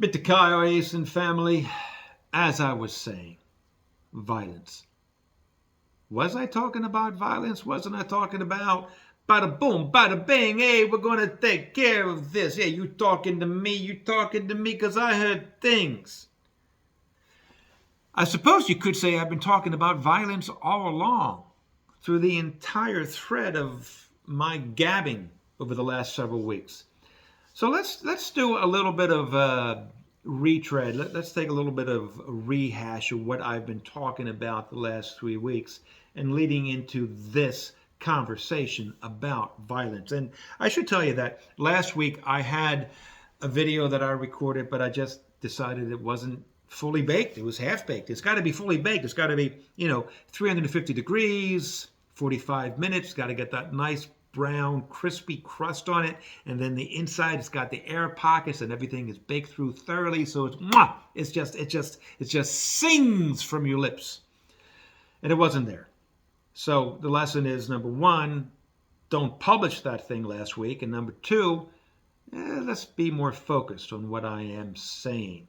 Bit to Kyle Ace family. As I was saying, violence. Was I talking about violence? Wasn't I talking about bada boom, bada bang? Hey, we're going to take care of this. Yeah, you talking to me. You talking to me because I heard things. I suppose you could say I've been talking about violence all along through the entire thread of my gabbing over the last several weeks. So let's do a little bit of retread. Let's take a little bit of a rehash of what I've been talking about the last 3 weeks and leading into this conversation about violence. And I should tell you that last week I had a video that I recorded, but I just decided it wasn't fully baked. It was half baked. It's got to be fully baked. It's got to be, 350 degrees, 45 minutes. Got to get that nice brown, crispy crust on it, and then the inside it's got the air pockets, and everything is baked through thoroughly. So it's mwah! It just sings from your lips, and it wasn't there. So the lesson is, number one, don't publish that thing last week, and number two, let's be more focused on what I am saying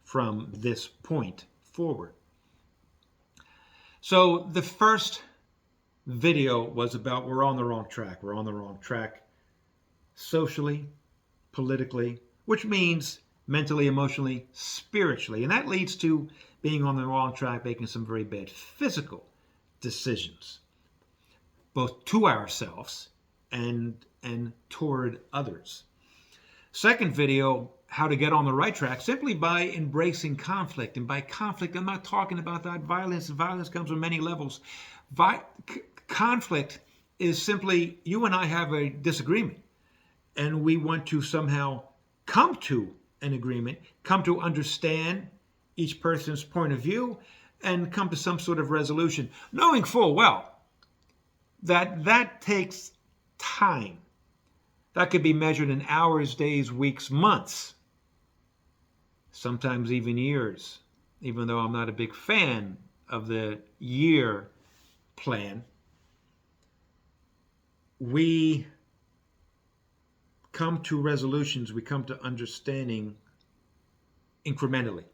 from this point forward. So the first video was about we're on the wrong track. We're on the wrong track socially, politically, which means mentally, emotionally, spiritually. And that leads to being on the wrong track, making some very bad physical decisions, both to ourselves and toward others. Second video, how to get on the right track, simply by embracing conflict. And by conflict, I'm not talking about that violence. Violence comes on many levels. Conflict is simply you and I have a disagreement, and we want to somehow come to an agreement, come to understand each person's point of view, and come to some sort of resolution, knowing full well that takes time. That could be measured in hours, days, weeks, months, sometimes even years, even though I'm not a big fan of the year plan. We come to resolutions, we come to understanding incrementally.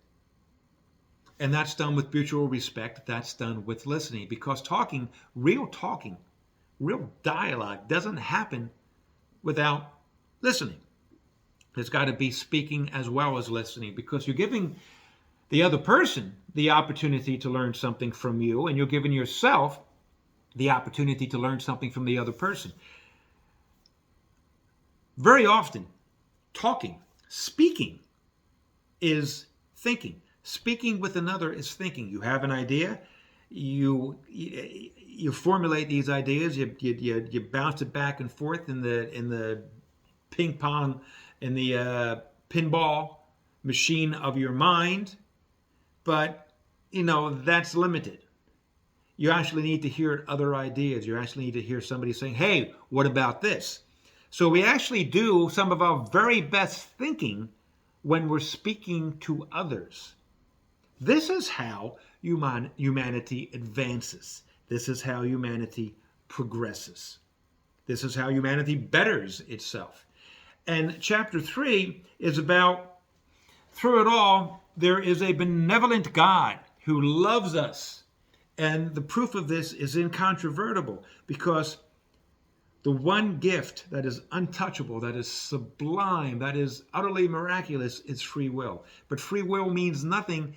And that's done with mutual respect, that's done with listening, because real dialogue doesn't happen without listening. There's got to be speaking as well as listening, because you're giving the other person the opportunity to learn something from you, and you're giving yourself the opportunity to learn something from the other person. Very often, speaking is thinking. Speaking with another is thinking. You have an idea, you formulate these ideas, you bounce it back and forth in the ping pong, in the pinball machine of your mind, but that's limited. You actually need to hear other ideas. You actually need to hear somebody saying, hey, what about this? So we actually do some of our very best thinking when we're speaking to others. This is how humanity advances. This is how humanity progresses. This is how humanity betters itself. And chapter 3 is about, through it all, there is a benevolent God who loves us. And the proof of this is incontrovertible, because the one gift that is untouchable, that is sublime, that is utterly miraculous is free will. But free will means nothing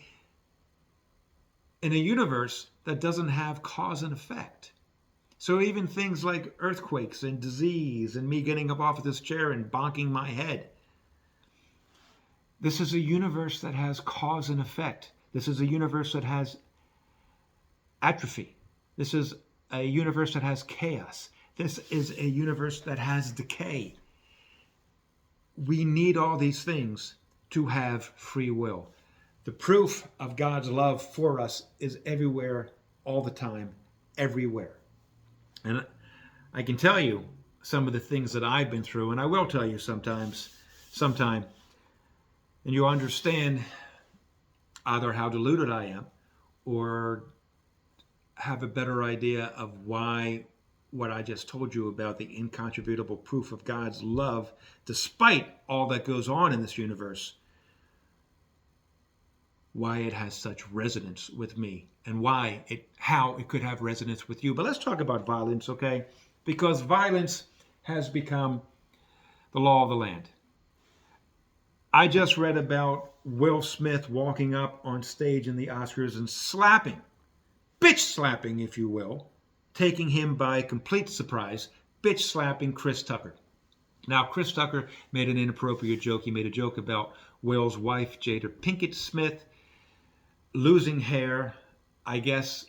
in a universe that doesn't have cause and effect. So even things like earthquakes and disease and me getting up off of this chair and bonking my head, this is a universe that has cause and effect. This is a universe that has atrophy. This is a universe that has chaos. This is a universe that has decay. We need all these things to have free will. The proof of God's love for us is everywhere, all the time, everywhere. And I can tell you some of the things that I've been through, and I will tell you sometime, and you'll understand either how deluded I am or have a better idea of why what I just told you about the incontrovertible proof of God's love, despite all that goes on in this universe, why it has such resonance with me and how it could have resonance with you. But let's talk about violence, okay? Because violence has become the law of the land. I just read about Will Smith walking up on stage in the Oscars and bitch slapping, if you will, taking him by complete surprise, bitch slapping Chris Tucker. Now, Chris Tucker made an inappropriate joke. He made a joke about Will's wife, Jada Pinkett Smith, losing hair. I guess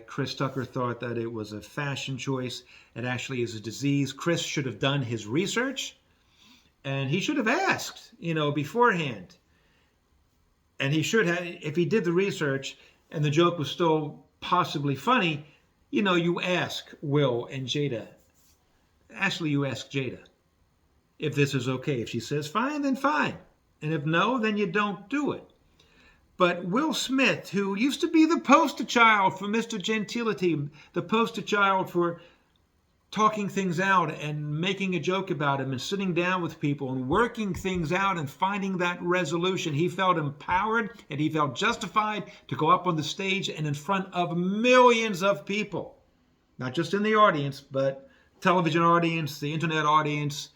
Chris Tucker thought that it was a fashion choice. It actually is a disease. Chris should have done his research, and he should have asked, beforehand. And he should have, if he did the research and the joke was still possibly funny, you ask Will and Jada. Actually, you ask Jada if this is okay. If she says fine, then fine. And if no, then you don't do it. But Will Smith, who used to be the poster child for Mr. Gentility, the poster child for talking things out and making a joke about him and sitting down with people and working things out and finding that resolution, he felt empowered and he felt justified to go up on the stage and in front of millions of people, not just in the audience, but television audience, the internet audience,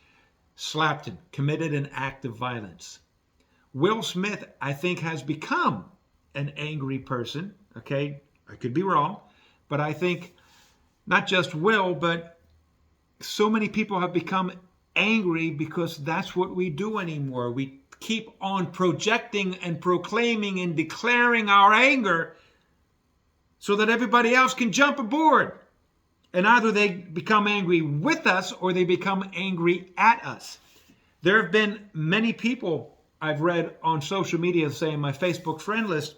slapped him, committed an act of violence. Will Smith, I think, has become an angry person. Okay, I could be wrong, but I think not just Will, but so many people have become angry because that's what we do anymore. We keep on projecting and proclaiming and declaring our anger so that everybody else can jump aboard. And either they become angry with us or they become angry at us. There have been many people I've read on social media saying, my Facebook friend list,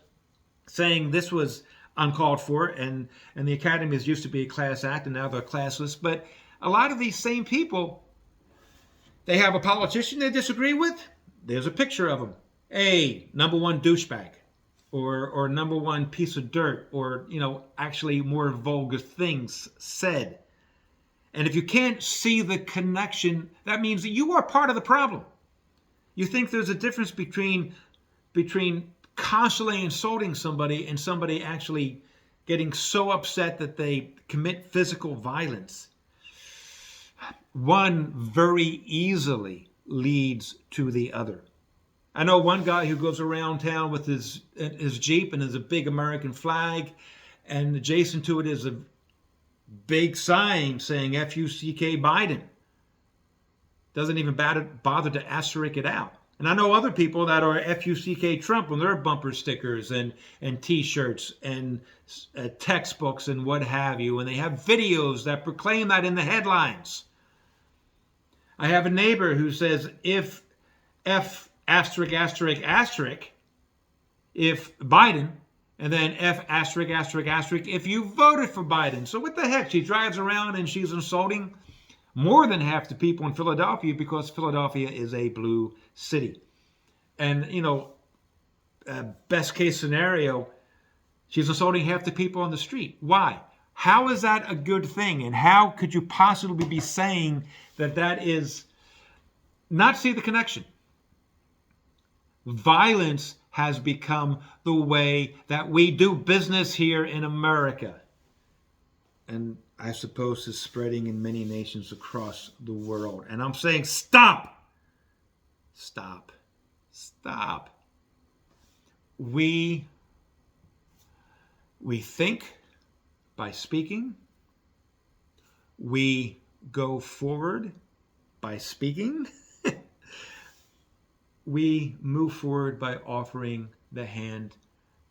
saying this was uncalled for and the academies used to be a class act and now they're classless. But a lot of these same people, they have a politician they disagree with. There's a picture of them. A number one douchebag or number one piece of dirt or, actually more vulgar things said. And if you can't see the connection, that means that you are part of the problem. You think there's a difference between constantly insulting somebody and somebody actually getting so upset that they commit physical violence. One very easily leads to the other. I know one guy who goes around town with his Jeep and there's a big American flag, and adjacent to it is a big sign saying F-U-C-K Biden. Doesn't even bother to asterisk it out. And I know other people that are F-U-C-K Trump on their bumper stickers and T-shirts and textbooks and what have you. And they have videos that proclaim that in the headlines. I have a neighbor who says if F asterisk asterisk asterisk if Biden, and then F asterisk asterisk asterisk if you voted for Biden. So what the heck? She drives around and she's insulting more than half the people in Philadelphia because Philadelphia is a blue city. And, best case scenario, she's insulting half the people on the street. Why? How is that a good thing? And how could you possibly be saying that is not see the connection? Violence has become the way that we do business here in America. And I suppose is spreading in many nations across the world. And I'm saying, stop. Stop. Stop. We think by speaking. We go forward by speaking. We move forward by offering the hand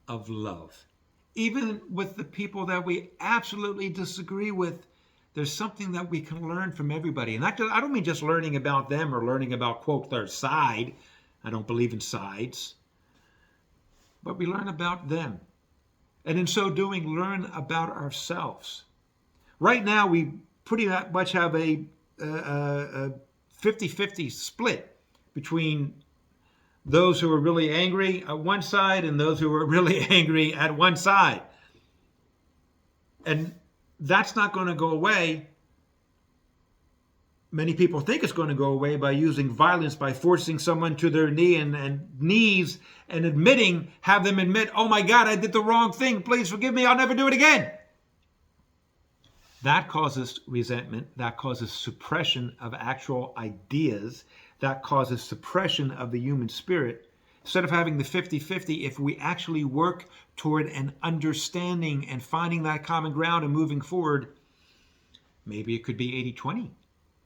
of love. Even with the people that we absolutely disagree with, there's something that we can learn from everybody. And I don't mean just learning about them or learning about, quote, their side. I don't believe in sides. But we learn about them. And in so doing, learn about ourselves. Right now, we pretty much have a 50-50 split between those who are really angry at one side and those who are really angry at one side. And that's not going to go away Many people think it's going to go away by using violence, by forcing someone to their knees and have them admit, oh my God, I did the wrong thing. Please forgive me. I'll never do it again. That causes resentment. That causes suppression of actual ideas. That causes suppression of the human spirit. Instead of having the 50-50, if we actually work toward an understanding and finding that common ground and moving forward, maybe it could be 80-20.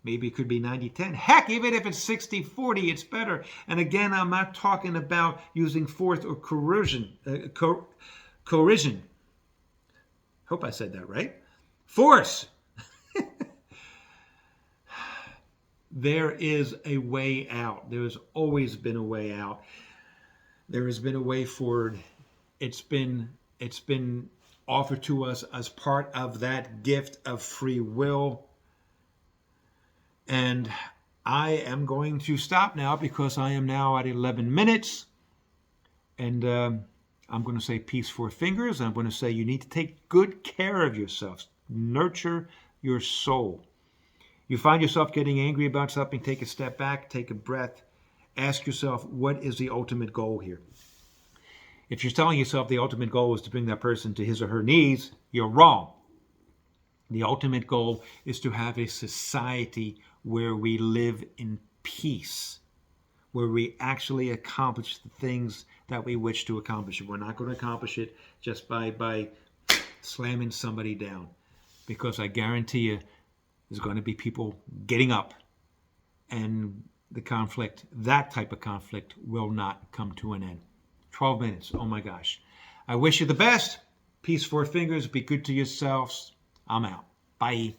Maybe it could be 90-10. Heck, even if it's 60-40, it's better. And again, I'm not talking about using force or coercion. Hope I said that right. Force. There is a way out. There has always been a way out. There has been a way forward. It's been offered to us as part of that gift of free will. And I am going to stop now because I am now at 11 minutes. And I'm going to say peace four fingers. I'm going to say you need to take good care of yourself. Nurture your soul. You find yourself getting angry about something, take a step back, take a breath. Ask yourself, what is the ultimate goal here? If you're telling yourself the ultimate goal is to bring that person to his or her knees, you're wrong. The ultimate goal is to have a society where we live in peace, where we actually accomplish the things that we wish to accomplish. We're not going to accomplish it just by slamming somebody down, because I guarantee you there's going to be people getting up, and the conflict, that type of conflict, will not come to an end. 12 minutes. Oh my gosh. I wish you the best. Peace four fingers. Be good to yourselves. I'm out. Bye.